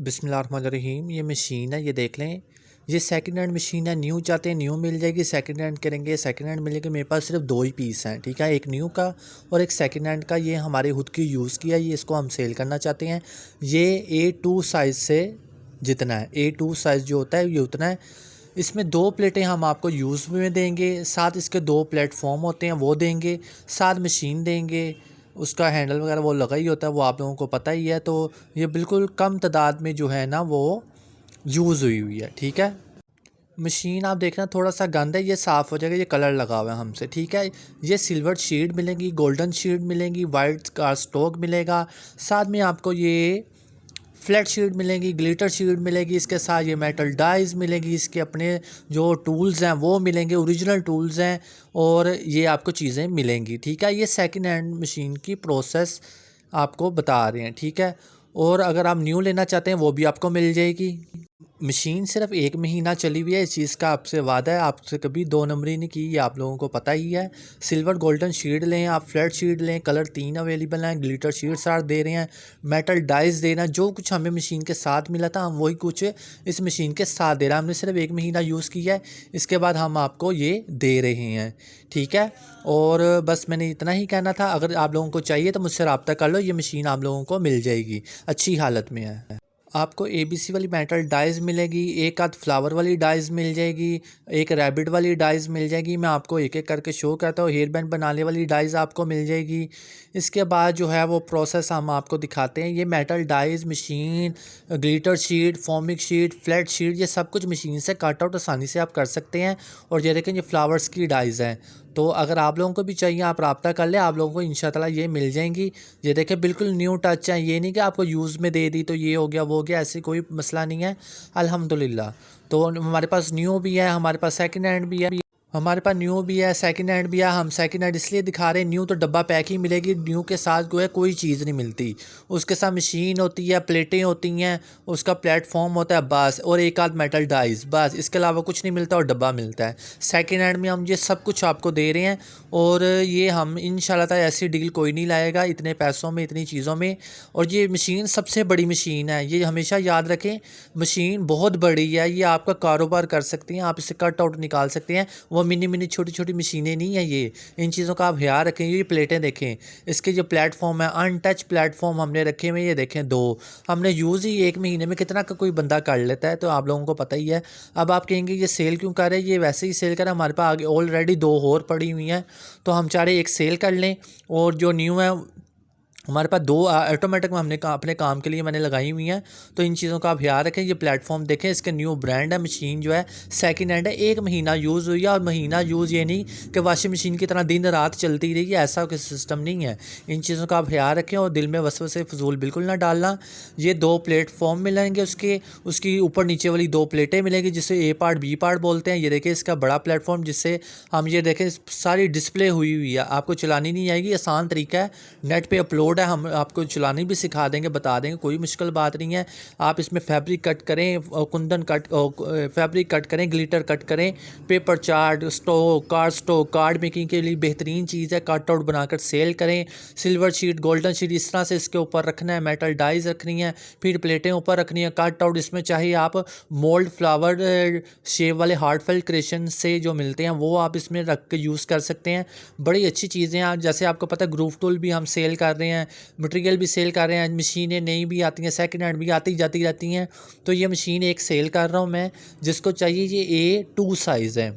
बिस्मिल्लाहिर्रहमानिर्रहीम। ये मशीन है, ये देख लें। ये सेकंड हैंड मशीन है। न्यू चाहते हैं न्यू मिल जाएगी, सेकंड हैंड करेंगे सेकंड हैंड मिलेगी। मेरे पास सिर्फ दो ही पीस हैं, ठीक है, एक न्यू का और एक सेकंड हैंड का। ये हमारे खुद की यूज़ किया, ये इसको हम सेल करना चाहते हैं। ये A2 साइज़ से जितना है, A2 साइज़ जो होता है ये उतना है। इसमें दो प्लेटें हम आपको यूज़ में देंगे, साथ इसके दो प्लेटफॉर्म होते हैं वो देंगे, साथ मशीन देंगे। उसका हैंडल वगैरह वो लगा ही होता है, वो आप लोगों को पता ही है। तो ये बिल्कुल कम तादाद में जो है ना वो यूज़ हुई हुई है, ठीक है। मशीन आप देखना थोड़ा सा गंद है, ये साफ़ हो जाएगा। ये कलर लगा हुआ है हमसे, ठीक है। ये सिल्वर शीट मिलेंगी, गोल्डन शीट मिलेंगी, वाइट का स्टॉक मिलेगा। साथ में आपको ये फ्लैट शीट मिलेगी, ग्लिटर शीट मिलेगी। इसके साथ ये मेटल डाइज मिलेगी, इसके अपने जो टूल्स हैं वो मिलेंगे, ओरिजिनल टूल्स हैं। और ये आपको चीज़ें मिलेंगी, ठीक है। ये सेकंड हैंड मशीन की प्रोसेस आपको बता रहे हैं, ठीक है। और अगर आप न्यू लेना चाहते हैं वो भी आपको मिल जाएगी। मशीन सिर्फ 1 महीना चली हुई है, इस चीज़ का आपसे वादा है। आपसे कभी दो नंबरी नहीं की, ये आप लोगों को पता ही है। सिल्वर गोल्डन शीट लें, आप फ्लैट शीट लें, कलर 3 अवेलेबल हैं। ग्लिटर शीट साथ दे रहे हैं, मेटल डाइज दे रहे हैं। जो कुछ हमें मशीन के साथ मिला था हम वही कुछ इस मशीन के साथ दे रहा है। हमने सिर्फ 1 महीना यूज़ किया है, इसके बाद हम आपको ये दे रहे हैं, ठीक है। और बस मैंने इतना ही कहना था। अगर आप लोगों को चाहिए तो मुझसे रब्ता कर लो, ये मशीन आप लोगों को मिल जाएगी, अच्छी हालत में है। आपको ABC वाली मेटल डाइज़ मिलेगी, एक आध फ्लावर वाली डाइज़ मिल जाएगी, एक रैबिट वाली डाइज़ मिल जाएगी। मैं आपको एक एक करके शो करता हूँ। हेयर बैंड बनाने वाली डाइज़ आपको मिल जाएगी। इसके बाद जो है वो प्रोसेस हम आपको दिखाते हैं। ये metal dies machine, glitter sheet, foamic sheet, flat sheet, ये सब कुछ मशीन से कट आउट आसानी से आप कर सकते हैं। और ये देखें, ये फ्लावर्स की डाइज़ हैं। तो अगर आप लोगों को भी चाहिए आप रब्ता कर ले, आप लोगों को इंशाल्लाह ये मिल जाएंगी। ये देखें बिल्कुल न्यू टच है, ये नहीं कि आपको यूज़ में दे दी तो ये हो गया वो हो गया, ऐसे कोई मसला नहीं है अल्हम्दुलिल्लाह। तो हमारे पास न्यू भी है, हमारे पास सेकंड हैंड भी है। हमारे पास न्यू भी है, सेकंड हैंड भी है। हम सेकंड हैंड इसलिए दिखा रहे हैं, न्यू तो डब्बा पैक ही मिलेगी। न्यू के साथ जो है कोई चीज़ नहीं मिलती। उसके साथ मशीन होती है, प्लेटें होती हैं, उसका प्लेटफॉर्म होता है बस, और एक आध मेटल डाइज, बस। इसके अलावा कुछ नहीं मिलता और डब्बा मिलता है। सेकंड हैंड में हम ये सब कुछ आपको दे रहे हैं। और ये हम इंशाल्लाह ताला ऐसी डील कोई नहीं लाएगा इतने पैसों में, इतनी चीज़ों में। और ये मशीन सबसे बड़ी मशीन है, ये हमेशा याद रखें। मशीन बहुत बड़ी है, ये आपका कारोबार कर सकती हैं, आप इससे कट आउट निकाल सकते हैं। वो मिनी मिनी छोटी छोटी मशीनें नहीं है ये। इन चीज़ों का आप ख्याल रखें। ये प्लेटें देखें, इसके जो प्लेटफॉर्म है अनटच प्लेटफॉर्म हमने रखे हुए, ये देखें दो। हमने यूज़ ही 1 महीने में कितना का कोई बंदा कर लेता है, तो आप लोगों को पता ही है। अब आप कहेंगे ये सेल क्यों कर रहे हैं, ये वैसे ही सेल कर रहे हैं। हमारे पास आगे ऑलरेडी 2 और पड़ी हुई हैं, तो हम चाह रहे एक सेल कर लें। और जो न्यू है हमारे पास 2 ऑटोमेटिक में हमने अपने काम के लिए मैंने लगाई हुई हैं। तो इन चीज़ों का आप ख्याल रखें। ये प्लेटफॉर्म देखें, इसके न्यू ब्रांड है। मशीन जो है सेकंड हैंड है, 1 महीना यूज़ हुई है। और महीना यूज़ ये नहीं कि वॉशिंग मशीन की तरह दिन रात चलती रही है, ऐसा कोई सिस्टम नहीं है। इन चीज़ों का आप ख्याल रखें और दिल में वसवसे फजूल बिल्कुल ना डालना। ये 2 प्लेटफॉर्म मिलेंगे, उसकी ऊपर नीचे वाली 2 प्लेटें मिलेंगी, जिसे A पार्ट B पार्ट बोलते हैं। ये देखें इसका बड़ा प्लेटफॉर्म, जिससे हम ये देखें सारी डिस्प्ले हुई हुई है। आपको चलानी नहीं आएगी, आसान तरीका है, नेट पे अपलोड है। हम आपको चलानी भी सिखा देंगे, बता देंगे, कोई मुश्किल बात नहीं है। आप इसमें फैब्रिक कट करें, कुंदन कट, फैब्रिक कट करें, ग्लिटर कट करें, paper chart, stock card making के लिए बेहतरीन चीज़ है। कट आउट बनाकर सेल करें। सिल्वर शीट, गोल्डन शीट इस तरह से इसके ऊपर रखना है। मेटल डाइज रखनी है, फिर प्लेटें ऊपर रखनी है। कट आउट इसमें चाहिए आप मोल्ड फ्लावर शेप वाले हार्टफेल क्रिएशन से जो मिलते हैं वो आप इसमें रख के यूज़ कर सकते हैं। बड़ी अच्छी चीज़ें हैं। जैसे आपको पता है ग्रूव टूल भी हम सेल कर रहे हैं, मटेरियल भी सेल कर रहे हैं। मशीनें नई भी आती हैं, सेकंड हैंड भी आती जाती रहती हैं। तो ये मशीन एक सेल कर रहा हूँ मैं, जिसको चाहिए। ये A2 साइज़ है,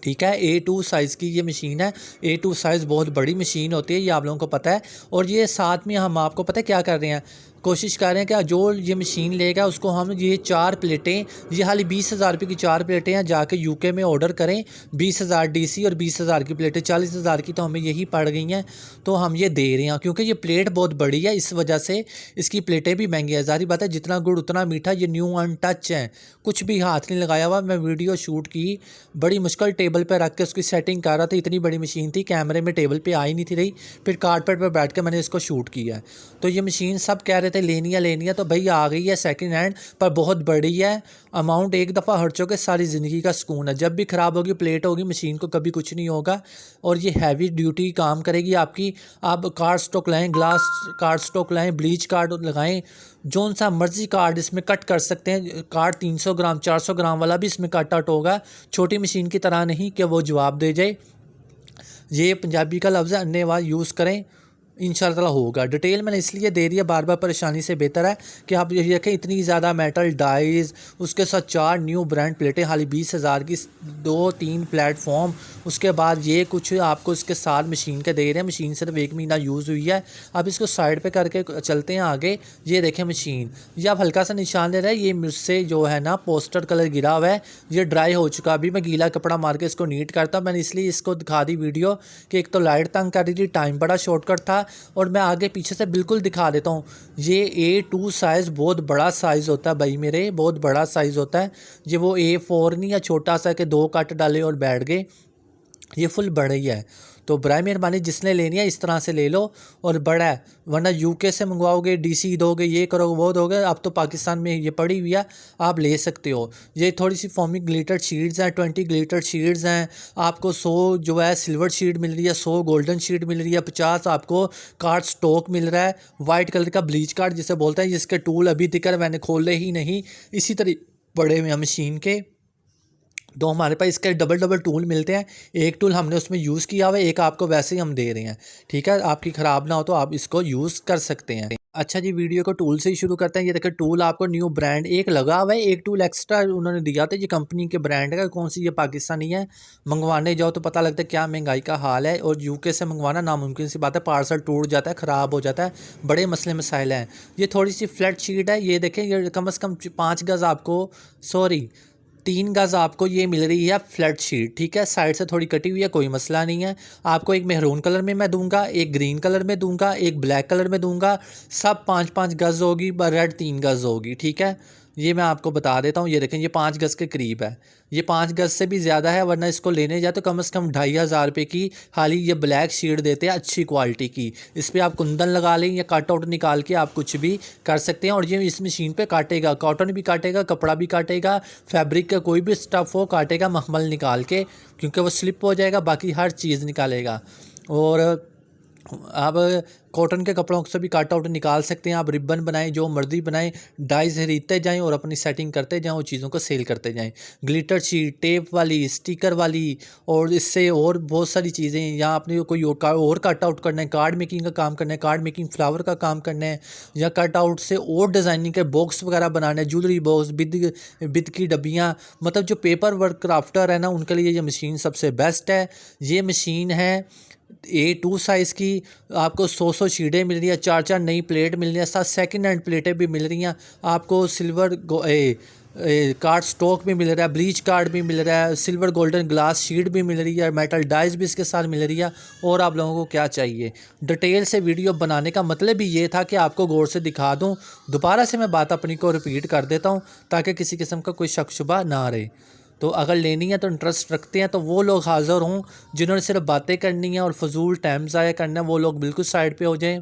ठीक है। A2 साइज़ की ये मशीन है। A2 साइज़ बहुत बड़ी मशीन होती है, ये आप लोगों को पता है। और ये साथ में हम आपको पता है क्या कर रहे हैं, कोशिश कर रहे हैं कि जो ये मशीन लेगा उसको हम ये 4 प्लेटें, ये हाली 20,000 रुपये की 4 प्लेटें हैं, जाके UK में ऑर्डर करें। 20,000 DC और 20,000 की प्लेटें, 40,000 की तो हमें यही पड़ गई हैं। तो हम ये दे रहे हैं क्योंकि ये प्लेट बहुत बड़ी है, इस वजह से इसकी प्लेटें भी महंगी है। ज़ाहिर बात है, जितना गुड़ उतना मीठा। ये न्यू अनटच है, कुछ भी हाथ नहीं लगाया हुआ। मैं वीडियो शूट की, बड़ी मुश्किल टेबल पर रख के उसकी सेटिंग कर रहा था। इतनी बड़ी मशीन थी, कैमरे में टेबल पर आ ही नहीं थी रही। फिर कारपेट पर बैठ के मैंने इसको शूट किया है। तो ये मशीन सब कह रहे थे थे लेनी है तो भाई आ गई है सेकंड हैंड, पर बहुत बड़ी है, अमाउंट एक दफ़ा हट चुके सारी ज़िंदगी का सुकून है। जब भी ख़राब होगी प्लेट होगी मशीन को कभी कुछ नहीं होगा, और ये हैवी ड्यूटी काम करेगी आपकी। आप कार्ड स्टॉक लाएँ, ग्लास कार्ड स्टॉक लाएँ, ब्लीच कार्ड लगाएँ, जौन सा मर्जी कार्ड इसमें कट कर सकते हैं। कार्ड 300 ग्राम 400 ग्राम वाला भी इसमें कट आउट होगा, छोटी मशीन की तरह नहीं कि वो जवाब दे जाए। ये पंजाबी का लफ्ज़ है, अन्यवाद यूज़ करें, इंशाअल्लाह होगा। डिटेल मैंने इसलिए दे दी है, बार बार परेशानी से बेहतर है कि आप ये देखें इतनी ज़्यादा मेटल डाइज, उसके साथ 4 न्यू ब्रांड प्लेटें हाली 20,000 की, 2-3 प्लेटफॉर्म, उसके बाद ये कुछ आपको इसके साथ मशीन के दे रहे हैं। मशीन सिर्फ 1 महीना यूज़ हुई है। अब इसको साइड पे करके चलते हैं आगे। ये देखें मशीन, ये आप हल्का सा निशान ले रहे हैं, ये मुझसे जो है ना पोस्टर कलर गिरा हुआ है, ये ड्राई हो चुका। अभी मैं गीला कपड़ा मार के इसको नीट करता, मैंने इसलिए इसको दिखा दी वीडियो कि एक तो लाइट तंग कर रही थी, टाइम बड़ा शॉर्टकट था, और मैं आगे पीछे से बिल्कुल दिखा देता हूँ। ये A2 साइज़ बहुत बड़ा साइज़ होता है भाई मेरे, बहुत बड़ा साइज़ होता है। ये वो A4 नहीं या छोटा सा कि 2 कट डाले और बैठ गए, ये फुल बड़ा ही है। तो बराए मेहरबानी जिसने लेनी है इस तरह से ले लो, और बड़ा है, वरना यूके से मंगवाओगे, DC दोगे, ये करोगे वो दोगे। अब तो पाकिस्तान में ये पड़ी हुई है, आप ले सकते हो। ये थोड़ी सी फॉर्मिक ग्लिटर शीट्स हैं, 20 ग्लिटर शीट्स हैं। आपको 100 जो है सिल्वर शीट मिल रही है, 100 गोल्डन शीट मिल रही है, 50 आपको कार्ड स्टॉक मिल रहा है। वाइट कलर का ब्लीच कार्ड जिसे बोलते हैं, जिसके टूल अभी तक मैंने खोले ही नहीं, इसी तरह बड़े हुए हैं मशीन के। तो हमारे पास इसके डबल टूल मिलते हैं। एक टूल हमने उसमें यूज़ किया हुआ है, एक आपको वैसे ही हम दे रहे हैं, ठीक है। आपकी ख़राब ना हो तो आप इसको यूज़ कर सकते हैं। अच्छा जी, वीडियो को टूल से ही शुरू करते हैं। ये देखिए टूल आपको न्यू ब्रांड एक लगा हुआ है, एक टूल एक्स्ट्रा उन्होंने दिया था। ये कंपनी के ब्रांड का, कौन सी, ये पाकिस्तानी है। मंगवाने जाओ तो पता लगता है क्या महंगाई का हाल है, और यूके से मंगवाना नामुमकिन सी बात है। पार्सल टूट जाता है, ख़राब हो जाता है, बड़े मसले मसाइल हैं। ये थोड़ी सी फ्लैट शीट है, ये देखें, ये कम से कम 5 गज़ आपको, सॉरी 3 गज़ आपको ये मिल रही है फ्लैट शीट, ठीक है। साइड से थोड़ी कटी हुई है, कोई मसला नहीं है। आपको एक मेहरून कलर में मैं दूंगा, एक ग्रीन कलर में दूंगा, एक ब्लैक कलर में दूंगा। सब 5-5 गज़ होगी, रेड 3 गज़ होगी, ठीक है। ये मैं आपको बता देता हूँ। ये देखें, ये 5 गज़ के करीब है, ये 5 गज़ से भी ज़्यादा है, वरना इसको लेने जाए तो कम से कम 2,500 रुपये की हाली ये ब्लैक शीट देते हैं, अच्छी क्वालिटी की। इस पर आप कुंदन लगा लें या कट आउट निकाल के आप कुछ भी कर सकते हैं। और ये इस मशीन पे काटेगा, कॉटन भी काटेगा, कपड़ा भी काटेगा, फैब्रिक का कोई भी स्टफ़ हो काटेगा मखमल निकाल के, क्योंकि वो स्लिप हो जाएगा, बाकी हर चीज़ निकालेगा। और आप कॉटन के कपड़ों से भी कट आउट निकाल सकते हैं। आप रिबन बनाएं, जो मर्जी बनाएं, डाइज खरीदते जाएं और अपनी सेटिंग करते जाएं, वो चीज़ों को सेल करते जाएं। ग्लिटर शीट, टेप वाली, स्टिकर वाली, और इससे और बहुत सारी चीज़ें। या आपने कोई और कट आउट करना है, कार्ड मेकिंग का काम करना है, कार्ड मेकिंग फ्लावर का काम करना है, या कट आउट से और डिज़ाइनिंग के बॉक्स वगैरह बनाना है, ज्वेलरी बॉक्स, बिद की डब्बियाँ, मतलब जो पेपर वर्क क्राफ्टर है ना, उनके लिए ये मशीन सबसे बेस्ट है। ये मशीन है A2 साइज़ की, आपको 100 शीटें मिल रही है, 4-4 नई प्लेट मिल रही है, साथ सेकंड हैंड प्लेटें भी मिल रही हैं आपको। सिल्वर कार्ड स्टॉक भी मिल रहा है, ब्लीच कार्ड भी मिल रहा है, सिल्वर गोल्डन ग्लास शीट भी मिल रही है, मेटल डाइज भी इसके साथ मिल रही है। और आप लोगों को क्या चाहिए। डिटेल से वीडियो बनाने का मतलब भी ये था कि आपको गौर से दिखा दूँ। दोबारा से मैं बात अपनी को रिपीट कर देता हूँ ताकि किसी किस्म का कोई शक शुबा ना रहे। तो अगर लेनी है तो इंटरेस्ट रखते हैं तो वो लोग हाज़िर हों, जिन्होंने सिर्फ बातें करनी है और फजूल टाइम ज़ाया करना है, वो लोग बिल्कुल साइड पे हो जाएं,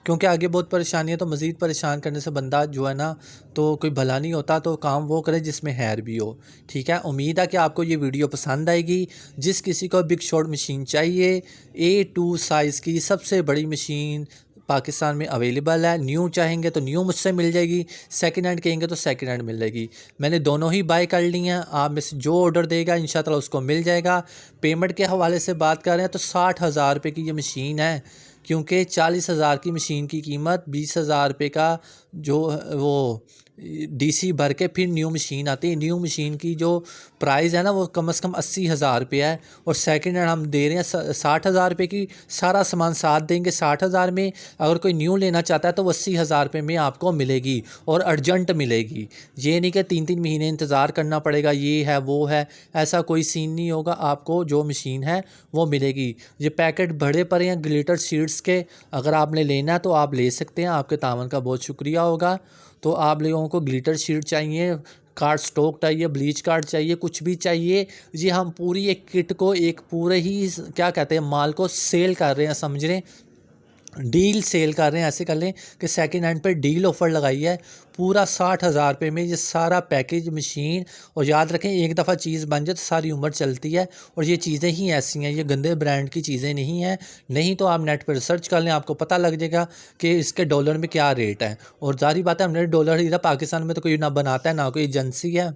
क्योंकि आगे बहुत परेशानी है। तो मज़ीद परेशान करने से बंदा जो है ना, तो कोई भला नहीं होता। तो काम वो करे जिसमें हैर भी हो, ठीक है। उम्मीद है कि आपको ये वीडियो पसंद आएगी। जिस किसी को बिग शॉट मशीन चाहिए, A2 साइज़ की सबसे बड़ी मशीन पाकिस्तान में अवेलेबल है। न्यू चाहेंगे तो न्यू मुझसे मिल जाएगी, सेकंड हैंड कहेंगे तो सेकंड हैंड मिल जाएगी। मैंने दोनों ही बाय कर ली हैं। आप में से जो ऑर्डर देगा इंशाल्लाह उसको मिल जाएगा। पेमेंट के हवाले से बात कर रहे हैं तो 60,000 रुपये की ये मशीन है, क्योंकि 40,000 की मशीन की कीमत 20,000 रुपये का जो वो DC भर के फिर न्यू मशीन आती है। न्यू मशीन की जो प्राइस है ना, वो कम से कम 80,000 रुपये है, और सेकंड हैंड हम दे रहे हैं 60,000 रुपये की। सारा सामान साथ देंगे 60,000 में। अगर कोई न्यू लेना चाहता है तो वो 80,000 रुपये में आपको मिलेगी, और अर्जेंट मिलेगी। ये नहीं कि 3-3 महीने इंतज़ार करना पड़ेगा, ये है वो है, ऐसा कोई सीन नहीं होगा। आपको जो मशीन है वो मिलेगी। ये पैकेट बड़े पड़े हैं ग्लिटर शीट्स के, अगर आपने लेना है तो आप ले सकते हैं। आपके तावन का बहुत शुक्रिया होगा। तो आप लोगों को ग्लिटर शीट चाहिए, कार्ड स्टॉक चाहिए, ब्लीच कार्ड चाहिए, कुछ भी चाहिए, ये हम पूरी एक किट को, एक पूरे ही क्या कहते हैं माल को सेल कर रहे हैं, समझ रहे हैं। डील सेल कर रहे हैं, ऐसे कर लें कि सेकंड हैंड पे डील ऑफ़र लगाई है पूरा 60,000 रुपये में ये सारा पैकेज मशीन। और याद रखें एक दफ़ा चीज़ बन जाए तो सारी उम्र चलती है, और ये चीज़ें ही ऐसी हैं, ये गंदे ब्रांड की चीज़ें नहीं हैं। नहीं तो आप नेट पर सर्च कर लें, आपको पता लग जाएगा कि इसके डॉलर में क्या रेट है। और ज़ाहिर बात है हमने डॉलर इधर पाकिस्तान में तो कोई ना बनाता है, ना कोई एजेंसी है,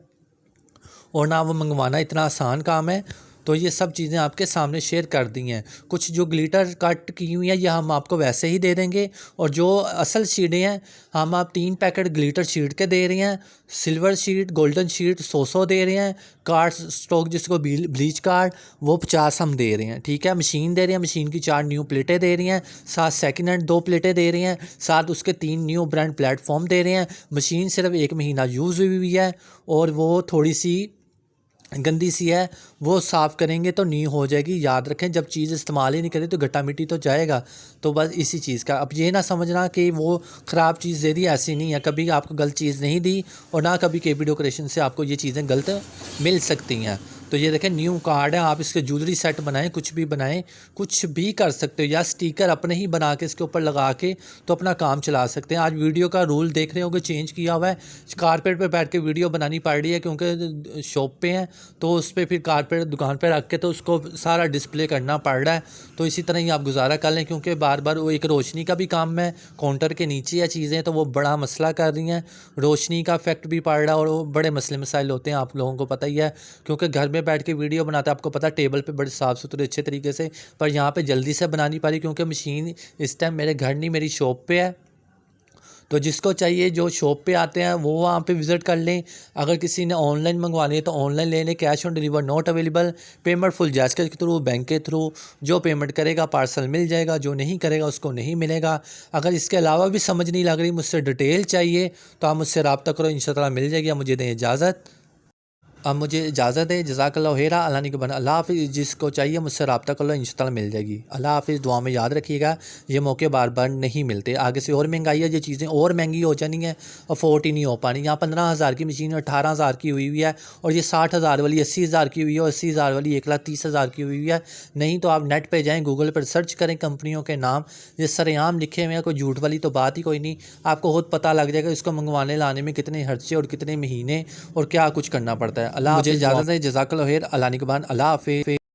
और ना वो मंगवाना इतना आसान काम है। तो ये सब चीज़ें आपके सामने शेयर कर दी हैं। कुछ जो ग्लिटर कट की हुई हैं ये हम आपको वैसे ही दे देंगे, और जो असल शीटें हैं हम आप 3 पैकेट ग्लिटर शीट के दे रहे हैं। सिल्वर शीट, गोल्डन शीट 100 दे रहे हैं। कार्ड स्टॉक जिसको ब्लीच कार्ड वो 50 हम दे रहे हैं, ठीक है। मशीन दे रहे हैं, मशीन की 4 न्यू प्लेटें दे रही हैं, साथ सेकंड हैंड 2 प्लेटें दे रही हैं, साथ उसके 3 न्यू ब्रांड प्लेटफॉर्म दे रहे हैं। मशीन सिर्फ 1 महीना यूज़ हुई है, और वो थोड़ी सी गंदी सी है, वो साफ़ करेंगे तो न्यू हो जाएगी। याद रखें जब चीज़ इस्तेमाल ही नहीं करें तो गट्टा मिट्टी तो जाएगा। तो बस इसी चीज़ का अब ये ना समझना कि वो ख़राब चीज़ दे दी, ऐसी नहीं है। कभी आपको गलत चीज़ नहीं दी, और ना कभी केबी डेकोरेशन से आपको ये चीज़ें गलत मिल सकती हैं। तो ये देखें न्यू कार्ड है, आप इसके ज्वेलरी सेट बनाएं, कुछ भी बनाएं, कुछ भी कर सकते हो, या स्टिकर अपने ही बना के इसके ऊपर लगा के तो अपना काम चला सकते हैं। आज वीडियो का रूल देख रहे होंगे चेंज किया हुआ है, कारपेट पे बैठ के वीडियो बनानी पड़ रही है क्योंकि शॉप पे हैं, तो उस पर फिर कारपेट दुकान पे रख के तो उसको सारा डिस्प्ले करना पड़ रहा है। तो इसी तरह ही आप गुजारा कर लें, क्योंकि बार बार वो एक रोशनी का भी काम है, काउंटर के नीचे या चीज़ें तो वो बड़ा मसला कर रही हैं, रोशनी का इफेक्ट भी पड़ रहा है, और वो बड़े मसले मसाइल होते हैं, आप लोगों को पता ही है। क्योंकि घर में बैठ के वीडियो बनाते हैं, आपको पता है टेबल पे बड़े साफ़ सुथरे अच्छे तरीके से, पर यहाँ पे जल्दी से बनानी पड़ी क्योंकि मशीन इस टाइम मेरे घर नहीं, मेरी शॉप पे है। तो जिसको चाहिए जो शॉप पे आते हैं वो वहाँ पे विज़िट कर लें। अगर किसी ने ऑनलाइन मंगवानी है तो ऑनलाइन ले लें, cash on deliver not available. Payment full जैस के थ्रू, बैंक के थ्रू, जो पेमेंट करेगा पार्सल मिल जाएगा, जो नहीं करेगा उसको नहीं मिलेगा। अगर इसके अलावा भी समझ नहीं लग रही, मुझसे डिटेल चाहिए, तो आप मुझसे रब्ता करो, इंशाअल्लाह मिल जाएगी। आप मुझे दें इजाज़त, अब मुझे इजाज़त है। जज़ाकल्लाहु खैरा, अल्लाह निगहबान, अल्लाह हाफ़िज़। जिसको चाहिए मुझसे रब्ता कर लो, इंशाअल्लाह मिल जाएगी। अल्लाह हाफ़िज़। दुआ में याद रखिएगा, ये मौके बार बार नहीं मिलते। आगे से और महंगाई है, ये चीज़ें और महंगी हो जानी है, अफोर्ड ही नहीं हो पानी। यहाँ 15,000 की मशीन 18,000 की हुई है, और ये 60,000 वाली 80,000 की हुई है, और 80,000 वाली 1,30,000 की हुई है। नहीं तो आप नेट पर जाएँ, गूगल पर सर्च करें कंपनियों के नाम, ये सरेआम लिखे हुए हैं, कोई झूठ वाली तो बात ही कोई नहीं। आपको खुद पता लग जाएगा इसको मंगवाने लाने में कितने खर्चे और कितने महीने और क्या कुछ करना पड़ता है। अल्लाह मुझे इजाज़त है। जज़ाकल्लाहु खैर, अल्लाह निगहबान, अल्लाह हाफ़िज़।